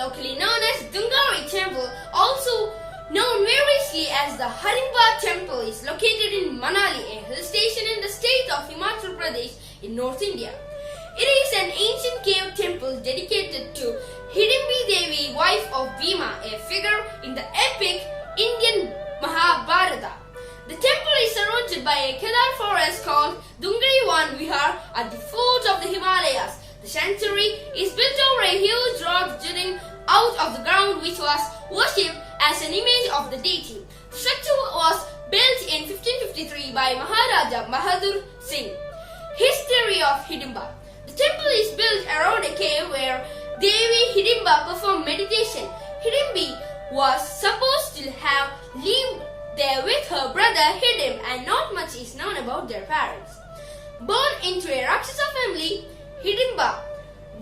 locally known as Dungari Temple, also known variously as the Hidimba Temple, is located in Manali, a hill station in the state of Himachal Pradesh in North India. It is an ancient cave temple dedicated to Hidimbi Devi, wife of Bhima, a figure in the epic Indian Mahabharata. The temple is surrounded by a Kedar forest called Dungari Vihar at the foot of the Himalayas. The sanctuary is built over a huge rock jutting out of the ground, which was worshipped as an image of the deity. The structure was built in 1553 by Maharaja Bahadur Singh. History of Hidimba. The temple is built around a cave where Devi Hidimba performed meditation. Hidimbi was supposed to have lived there with her brother Hidim, and not much is known about their parents. Born into a Rakshasa family, Hidimba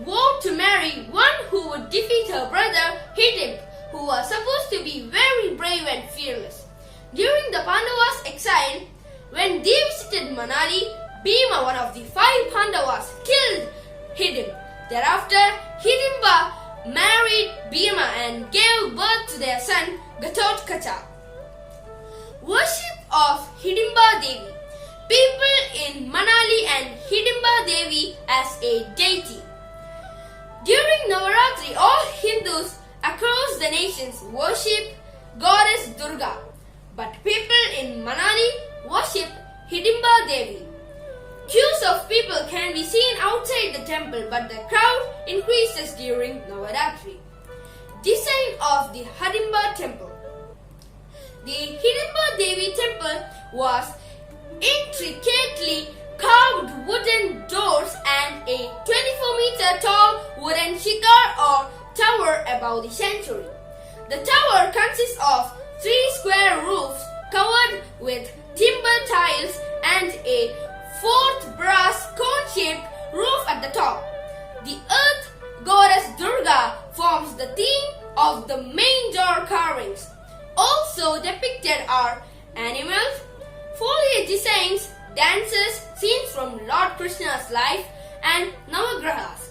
vowed to marry one who would defeat her brother Hidim, who was supposed to be very brave and fearless. During the Pandavas' exile, when they visited Manali, Bhima, one of the 5 Pandavas, killed Hidim. Thereafter, Hidimba married Bhima and gave birth to their son Ghatotkacha. Worship of Hidimba Devi. People in Manali and Hidimba Devi as a deity. During Navaratri, all Hindus across the nations worship goddess Durga, but people in Manali worship Hidimba Devi. Queues of people can be seen outside the temple, but the crowd increases during Navaratri. Design of the Hidimba Temple. The Hidimba Devi Temple was intricately carved wooden doors and a 24-meter tall wooden shikar or tower above the sanctuary. The tower consists of 3 square roofs covered with timber tiles and a 4th brass cone-shaped roof at the top. The earth goddess Durga forms the theme of the main door carvings. Also depicted are animals, foliage designs, dances, scenes from Lord Krishna's life, and Navagrahas.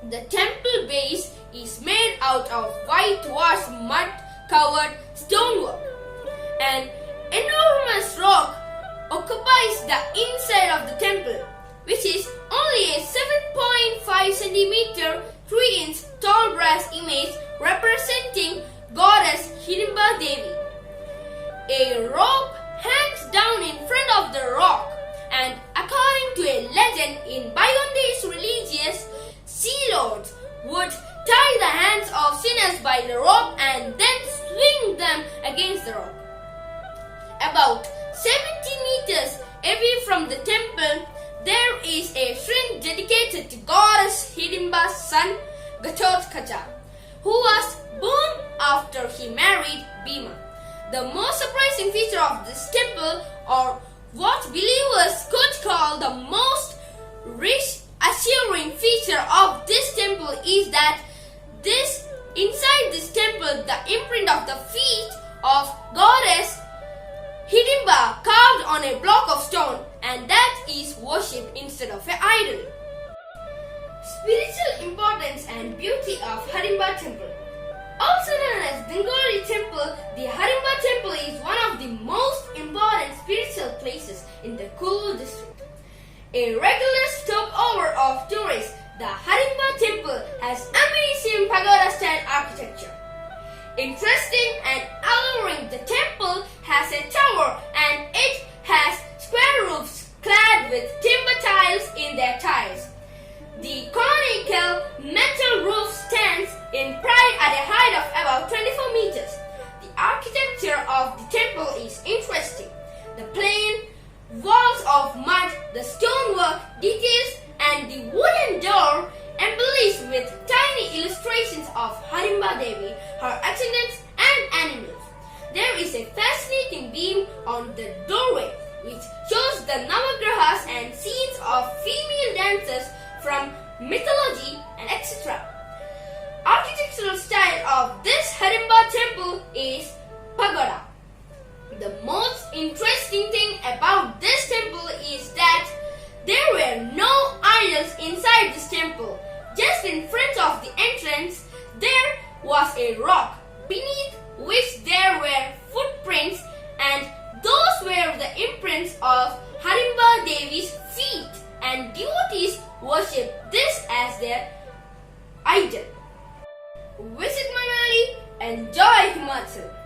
The temple base is made out of whitewashed mud-covered stonework. An enormous rock occupies the inside of the temple, which is only a 7.5 centimeter 3-inch tall brass image representing goddess Hidimba Devi. A rope hangs down in front of the rock, and according to a legend, in bygone days religious sea lords would tie the hands of sinners by the rope and then swing them against the rock. About 70 meters away from the temple, there is a shrine dedicated to goddess Hidimba's son Ghatotkacha, who was born after he married Bhima. The most surprising feature of this temple, or what believers could call the most reassuring feature of this temple, is that inside this temple the imprint of the feet of goddess Hidimba carved on a block of stone, and that is worshipped instead of an idol. Spiritual importance and beauty of Hidimba Temple. Also known as Dungari Temple, the Hidimba Temple is one of the most important spiritual places in the Kulu district. A regular stopover of tourists, the Hidimba Temple has amazing pagoda-style architecture. Interesting and alluring, the temple has a tower and it has square roofs clad with timber tiles in their tiles. The conical metal roof stands in pride at a height of about 24 meters. The architecture of the temple is interesting. The plain walls of mud, the stonework details, and the wooden door embellished with tiny illustrations of Hidimba Devi, her attendants, and animals. There is a fascinating beam on the doorway which shows the Navagrahas and scenes of female dancers from mythology and etc. Architectural style of this Hidimba temple is pagoda. The most interesting thing about this temple is that there were no idols inside this temple. Just in front of the entrance, there a rock beneath which there were footprints, and those were the imprints of Harimba Devi's feet, and devotees worship this as their idol. Visit Manali, enjoy Himachal.